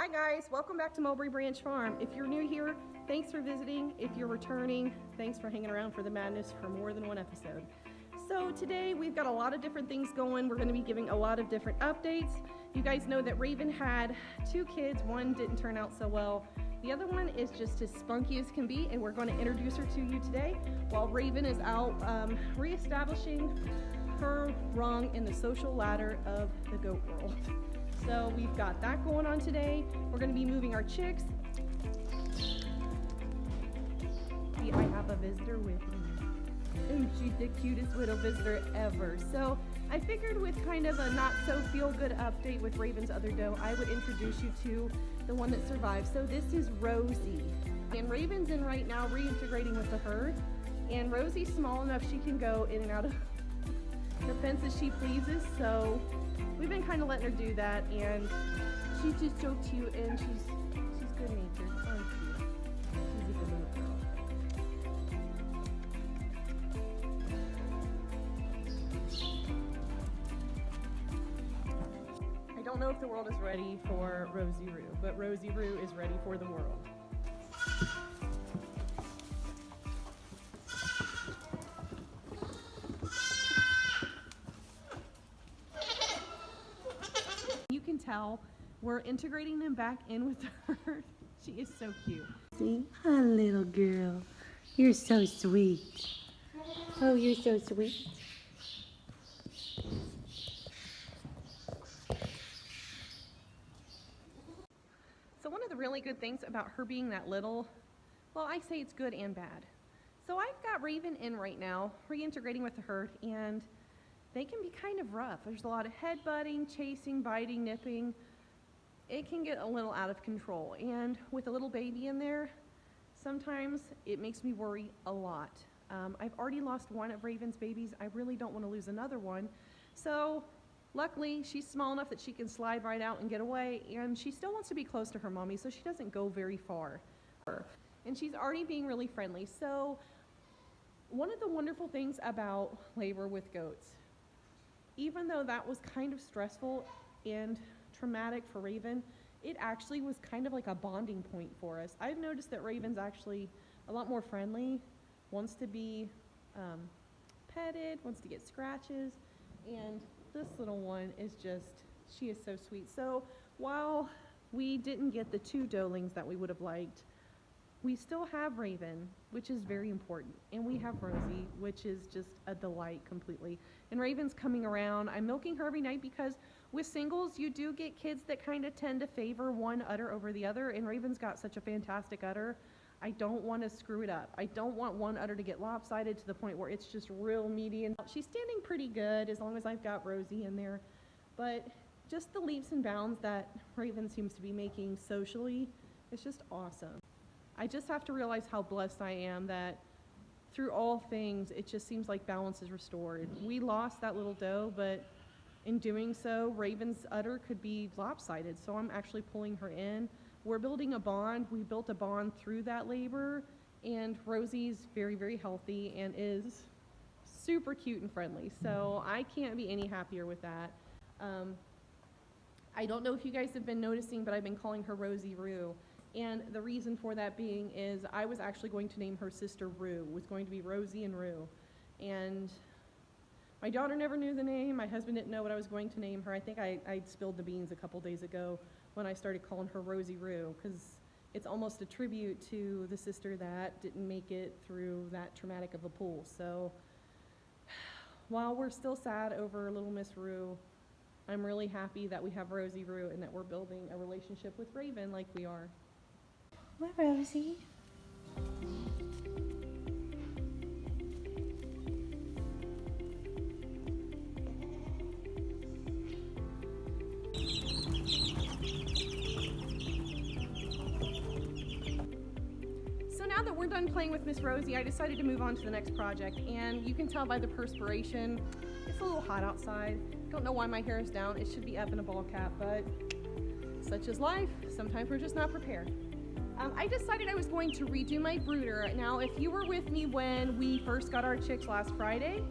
Hi guys, welcome back to Mulberry Branch Farm. If you're new here, thanks for visiting. If you're returning, thanks for hanging around for the madness for more than one episode. So today we've got a lot of different things going. We're going to be giving a lot of different updates. You guys know that Raven had 2 kids. One didn't turn out so well. The other one is just as spunky as can be, and we're going to introduce her to you today while Raven is out reestablishing her rung in the social ladder of the goat world. So we've got that going on today. We're going to be moving our chicks. See, I have a visitor with me, and she's the cutest little visitor ever. So I figured with kind of a not so feel good update with Raven's other doe, I would introduce you to the one that survived. So this is Rosie, and Raven's in right now reintegrating with the herd, and Rosie's small enough she can go in and out of the fence as she pleases. So we've been kind of letting her do that, and she's just so cute, and she's good natured. Oh, cute. She's a good little girl. I don't know if the world is ready for Rosie Roo, but Rosie Roo is ready for the world. You can tell we're integrating them back in with her. She is so cute. See? Oh, little girl. You're so sweet. Oh, you're so sweet. So one of the really good things about her being that little, well, I say it's good and bad. So I've got Raven in right now, reintegrating with the herd, and they can be kind of rough. There's a lot of headbutting, chasing, biting, nipping. It can get a little out of control. And with a little baby in there, sometimes it makes me worry a lot. I've already lost one of Raven's babies. I really don't want to lose another one. So luckily, she's small enough that she can slide right out and get away, and she still wants to be close to her mommy, so she doesn't go very far. And she's already being really friendly. So one of the wonderful things about labor with goats, even though that was kind of stressful and traumatic for Raven, it actually was kind of like a bonding point for us. I've noticed that Raven's actually a lot more friendly, wants to be petted, wants to get scratches, and this little one is just, she is so sweet. So while we didn't get the 2 doelings that we would have liked, we still have Raven, which is very important, and we have Rosie, which is just a delight completely. And Raven's coming around. I'm milking her every night because with singles, you do get kids that kind of tend to favor one udder over the other, and Raven's got such a fantastic udder. I don't want to screw it up. I don't want one udder to get lopsided to the point where it's just real meaty. And she's standing pretty good as long as I've got Rosie in there. But just the leaps and bounds that Raven seems to be making socially, it's just awesome. I just have to realize how blessed I am that through all things, it just seems like balance is restored. We lost that little doe, but in doing so, Raven's udder could be lopsided, so I'm actually pulling her in. We're building a bond. We built a bond through that labor, and Rosie's very, very healthy and is super cute and friendly, so I can't be any happier with that. I don't know if you guys have been noticing, but I've been calling her Rosie Roo. And the reason for that being is I was actually going to name her sister Roo. It was going to be Rosie and Roo. And my daughter never knew the name. My husband didn't know what I was going to name her. I think I spilled the beans a couple days ago when I started calling her Rosie Roo, because it's almost a tribute to the sister that didn't make it through that traumatic of a pull. So while we're still sad over little Miss Roo, I'm really happy that we have Rosie Roo and that we're building a relationship with Raven like we are. What, Rosie? So now that we're done playing with Miss Rosie, I decided to move on to the next project, and you can tell by the perspiration, it's a little hot outside. Don't know why my hair is down. It should be up in a ball cap, but such is life. Sometimes we're just not prepared. I decided I was going to redo my brooder. Now, if you were with me when we first got our chicks last Friday,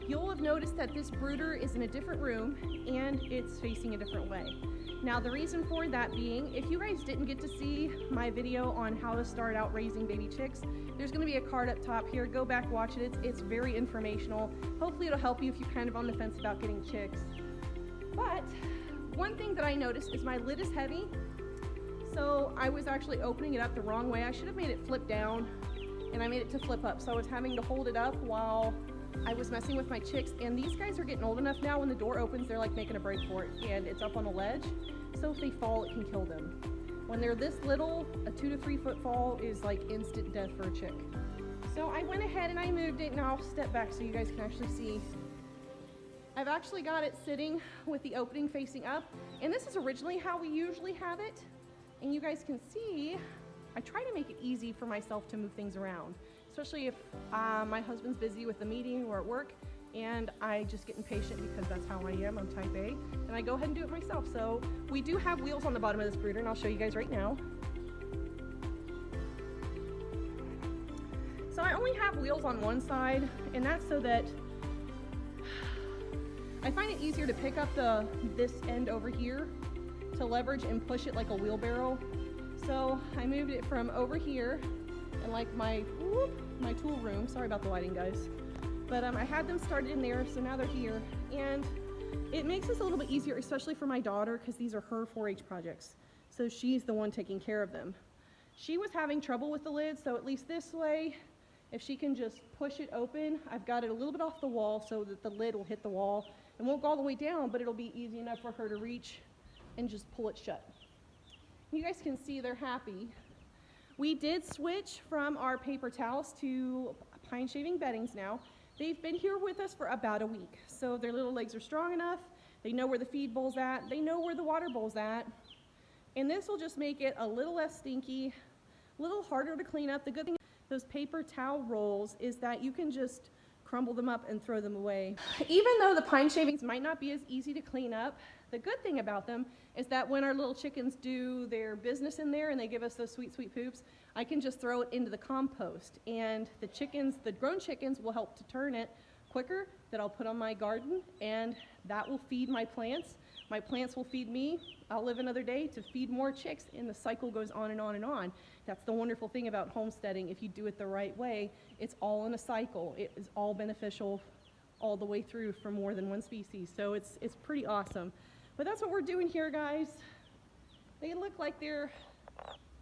you'll have noticed that this brooder is in a different room and it's facing a different way. Now the reason for that being, if you guys didn't get to see my video on how to start out raising baby chicks, there's going to be a card up top here. Go back, watch it. It's very informational. Hopefully it'll help you if you're kind of on the fence about getting chicks. But one thing that I noticed is my lid is heavy. So I was actually opening it up the wrong way. I should have made it flip down, and I made it to flip up. So I was having to hold it up while I was messing with my chicks, and these guys are getting old enough now when the door opens, they're like making a break for it, and it's up on a ledge. So if they fall, it can kill them. When they're this little, a 2 to 3 foot fall is like instant death for a chick. So I went ahead and I moved it, and I'll step back so you guys can actually see. I've actually got it sitting with the opening facing up, and this is originally how we usually have it. And you guys can see, I try to make it easy for myself to move things around, especially if my husband's busy with the meeting or at work, and I just get impatient because that's how I am. I'm type A, and I go ahead and do it myself. So we do have wheels on the bottom of this brooder, and I'll show you guys right now. So I only have wheels on one side, and that's so that I find it easier to pick up this end over here to leverage and push it like a wheelbarrow. So I moved it from over here and like my tool room. Sorry about the lighting, guys. But I had them started in there, so now they're here. And it makes this a little bit easier, especially for my daughter, because these are her 4-H projects. So she's the one taking care of them. She was having trouble with the lid, so at least this way, if she can just push it open, I've got it a little bit off the wall so that the lid will hit the wall. It won't go all the way down, but it'll be easy enough for her to reach and just pull it shut. You guys can see they're happy. We did switch from our paper towels to pine shaving beddings now. They've been here with us for about a week, so their little legs are strong enough. They know where the feed bowl's at. They know where the water bowl's at. And this will just make it a little less stinky, a little harder to clean up. The good thing about those paper towel rolls is that you can just crumble them up and throw them away. Even though the pine shavings might not be as easy to clean up, the good thing about them is that when our little chickens do their business in there and they give us those sweet, sweet poops, I can just throw it into the compost. And the chickens, the grown chickens, will help to turn it quicker, that I'll put on my garden, and that will feed my plants. My plants will feed me. I'll live another day to feed more chicks, and the cycle goes on and on and on. That's the wonderful thing about homesteading. If you do it the right way, it's all in a cycle. It is all beneficial all the way through for more than one species. So it's pretty awesome. But that's what we're doing here, guys. They look like they're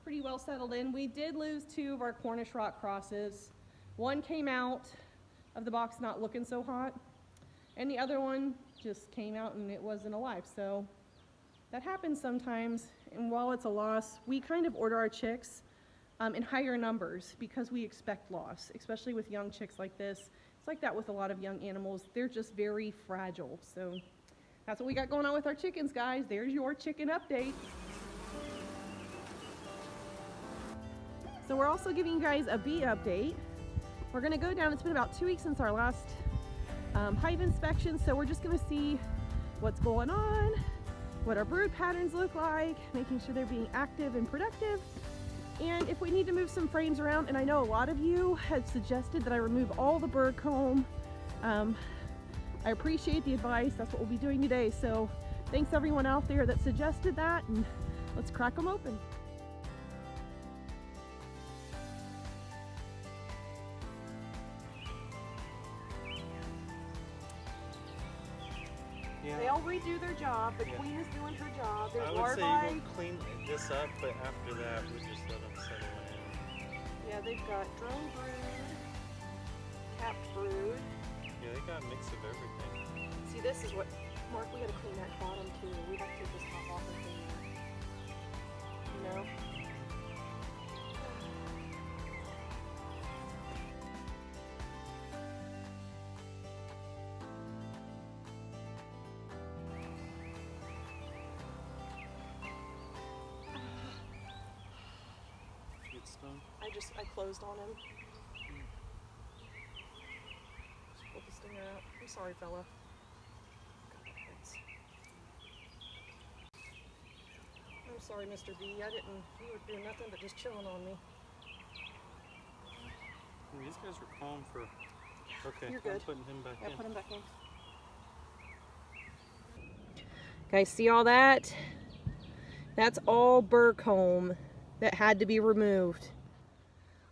pretty well settled in. We did lose 2 of our Cornish rock crosses. One came out of the box not looking so hot, and the other one just came out and it wasn't alive. So that happens sometimes, and while it's a loss, we kind of order our chicks in higher numbers because we expect loss, especially with young chicks like this. It's like that with a lot of young animals. They're just very fragile. So that's what we got going on with our chickens, guys. There's your chicken update. So we're also giving you guys a bee update. We're gonna go down, it's been about 2 weeks since our last hive inspection, so we're just gonna see what's going on, what our brood patterns look like, making sure they're being active and productive, and if we need to move some frames around. And I know a lot of you had suggested that I remove all the bird comb. I appreciate the advice. That's what we'll be doing today. So thanks everyone out there that suggested that, and let's crack them open. Yeah. They all redo their job. The queen is doing her job. There's I would larvae. say we'll clean this up, but after that, we'll just let them settle in. Yeah, they've got drone brood, capped brood. Yeah, they got a mix of everything. See, this is what, Mark, we gotta clean that bottom too. We have to take this top off and clean that. You know? Get stung. I closed on him. Just pulled the stinger out. I'm sorry, fella. I'm sorry, Mr. B. You were doing nothing but just chilling on me. These guys were calm for. Okay, You're good. I'm putting him back in. Put him back in. Guys, see all that? That's all burr comb that had to be removed.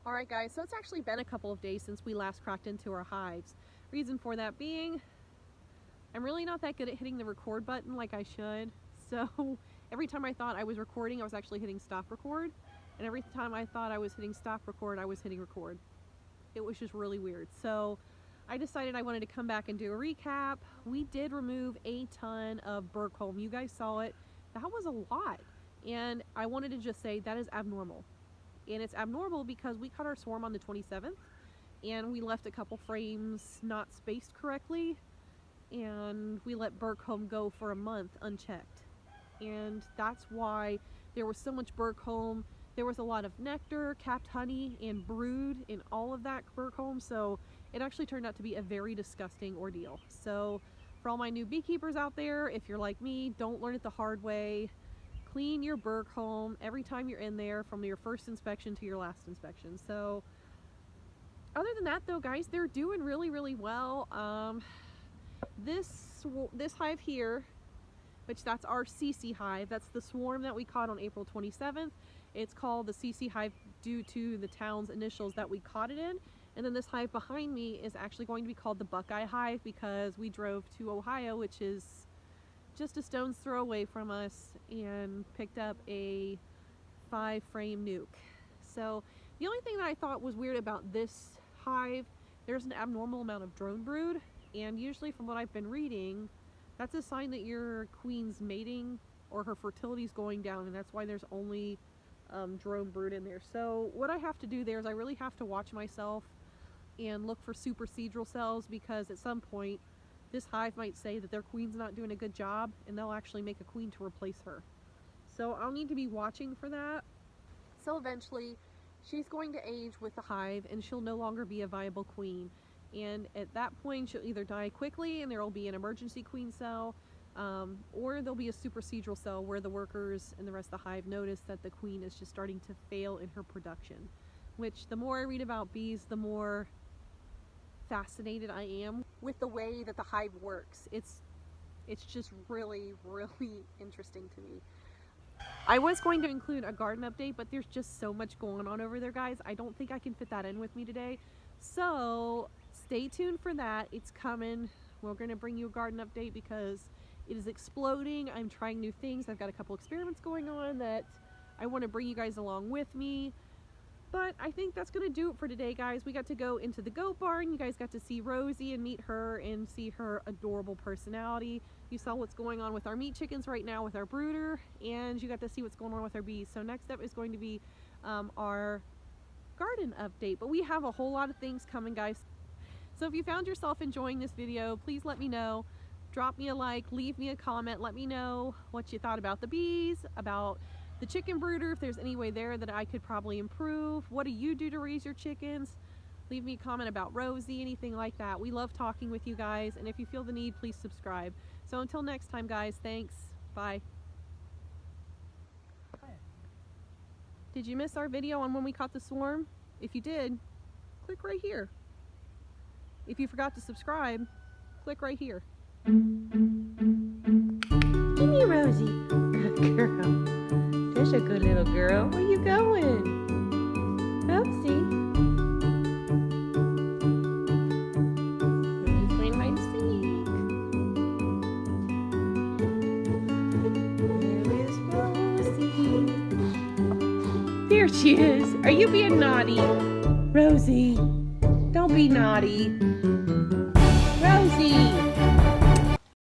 All right, guys, so it's actually been a couple of days since we last cracked into our hives. Reason for that being, I'm really not that good at hitting the record button like I should. So every time I thought I was recording, I was actually hitting stop record. And every time I thought I was hitting stop record, I was hitting record. It was just really weird. So I decided I wanted to come back and do a recap. We did remove a ton of burr comb. You guys saw it. That was a lot. And I wanted to just say that is abnormal. And it's abnormal because we cut our swarm on the 27th and we left a couple frames not spaced correctly, and we let burr comb go for a month unchecked. And that's why there was so much burr comb. There was a lot of nectar, capped honey, and brood in all of that burr comb, so it actually turned out to be a very disgusting ordeal. So for all my new beekeepers out there, if you're like me, don't learn it the hard way. Clean your burr comb every time you're in there, from your first inspection to your last inspection. So other than that though, guys, they're doing really, really well. This hive here, which that's our CC hive, that's the swarm that we caught on April 27th. It's called the CC hive due to the town's initials that we caught it in. And then this hive behind me is actually going to be called the Buckeye Hive because we drove to Ohio, which is just a stone's throw away from us, and picked up a 5-frame nuke. So the only thing that I thought was weird about this hive, there's an abnormal amount of drone brood, and usually from what I've been reading, that's a sign that your queen's mating or her fertility's going down, and that's why there's only drone brood in there. So what I have to do there is I really have to watch myself and look for supersedral cells, because at some point this hive might say that their queen's not doing a good job and they'll actually make a queen to replace her. So I'll need to be watching for that. So eventually she's going to age with the hive and she'll no longer be a viable queen. And at that point she'll either die quickly and there will be an emergency queen cell, or there'll be a supersedral cell where the workers and the rest of the hive notice that the queen is just starting to fail in her production. Which, the more I read about bees, the more fascinated I am with the way that the hive works. It's just really, really interesting to me. I was going to include a garden update, but there's just so much going on over there, guys. I don't think I can fit that in with me today. So stay tuned for that. It's coming. We're going to bring you a garden update because it is exploding. I'm trying new things. I've got a couple experiments going on that I want to bring you guys along with me. But I think that's going to do it for today, guys. We got to go into the goat barn. You guys got to see Rosie and meet her and see her adorable personality. You saw what's going on with our meat chickens right now with our brooder, and you got to see what's going on with our bees. So next up is going to be our garden update. But we have a whole lot of things coming, guys. So if you found yourself enjoying this video, please let me know. Drop me a like, leave me a comment, let me know what you thought about the bees, about the chicken brooder, if there's any way there that I could probably improve. What do you do to raise your chickens? Leave me a comment about Rosie, anything like that. We love talking with you guys, and if you feel the need, please subscribe. So until next time, guys, thanks. Bye. Did you miss our video on when we caught the swarm? If you did, click right here. If you forgot to subscribe, click right here. Give me Rosie. Good girl. There's a good little girl. Where you going? Rosie. He's playing hide and seek. There is Rosie. There she is. Are you being naughty? Rosie, don't be naughty.